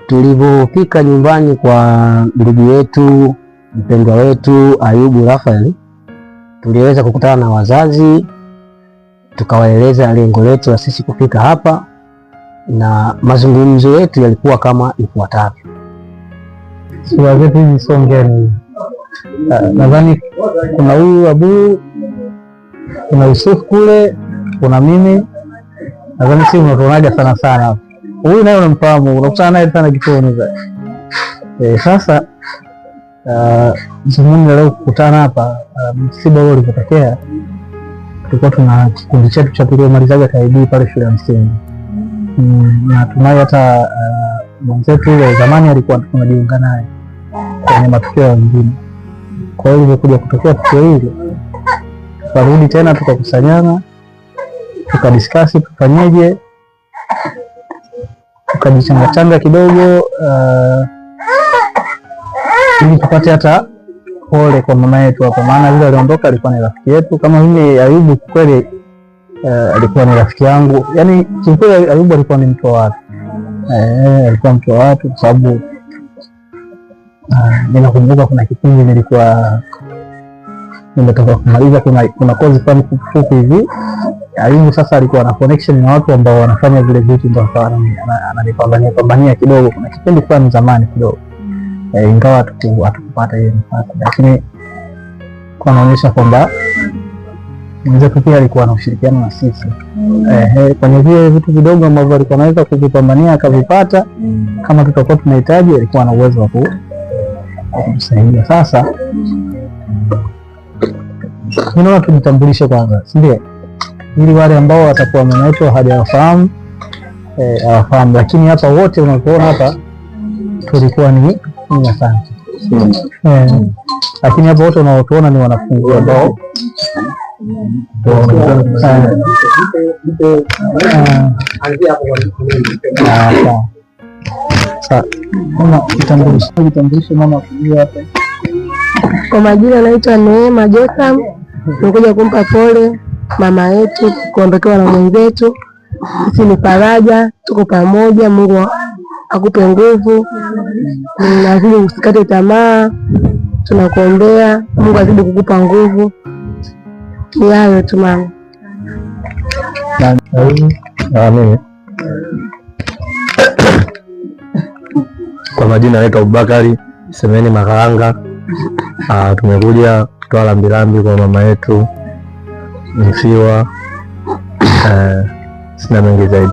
Tulipofika nyumbani kwa ndugu yetu mpendwa wetu Ayubu Raphael, tuliweza kukutana na wazazi, tukawaeleza lengo letu la sisi kufika hapa, na mazungumzo yetu yalikuwa kama ifuatavyo. Sura zetu hizi sio ngeni. Nadhani kuna huyu Abu, kuna Yusuf kule, kuna mimi. Nadhani sisi tunatuonaga sana sana. Huyu naye unamfahamu, unakutana naye sana kituoni za. Sasa zungumzo leo kukutana hapa, msiba ule ulipotokea, tulikuwa tuna kikundi chetu cha tuliomalizaga KID pale shule ya msingi. Na tunaye hata mwenzetu yule zamani alikuwa tunajiunga naye kwenye matukio mengine. Kwa hiyo ilikuja kutokea tukio hili, tukarudi tena tukakusanyana, tukadiskasi tufanyeje, tukajichanga kidogo ili tupate hata pole kwa mama yetu hapa, maana yule aliondoka alikuwa ni rafiki yetu. Kama mimi Ayubu kweli alikuwa ni rafiki yangu, yani kikweli Ayubu alikuwa ni mtu wa watu, alikuwa mtu wa watu kwa sababu ninakumbuka kuna kipindi nilikuwa nimetoka kumaliza, kuna kozi fulani fupi hivi. Ayubu sasa alikuwa na connection na watu ambao wanafanya vile vitu, ndio ananipambania kidogo. Kuna kipindi fulani zamani kidogo, ingawa hatukupata hiyo nafasi, lakini kwa naonyesha kwamba mwenzetu pia alikuwa na ushirikiano na sisi kwenye vile vitu vidogo ambavyo alikuwa anaweza kuvipambania akavipata. Kama tutakuwa tunahitaji, alikuwa na uwezo wa kutusaidia. Sasa ninaona tujitambulishe kwanza, si ndio? Ili wale ambao watakuwa mama yetu hawajawafahamu hawafahamu, lakini hapa wote unapoona hapa tulikuwa ni asante. Lakini hapa wote unaotuona ni wanafunzi ambao kitambulisho mama kujua hapa. Kwa majina naitwa Neema Jotham. Nimekuja kumpa pole mama yetu kuondokewa na mwenzetu. Sisi ni faraja, tuko pamoja. Mungu akupe nguvu, nazidi usikate tamaa, tunakuombea. Mungu azidi kukupa nguvu. Ni hayo tu mama. Amen. Kwa majina naitwa Abubakari Semeni Makaranga. Tumekuja kutoa rambirambi kwa mama yetu mfiwa. Sina mengi zaidi.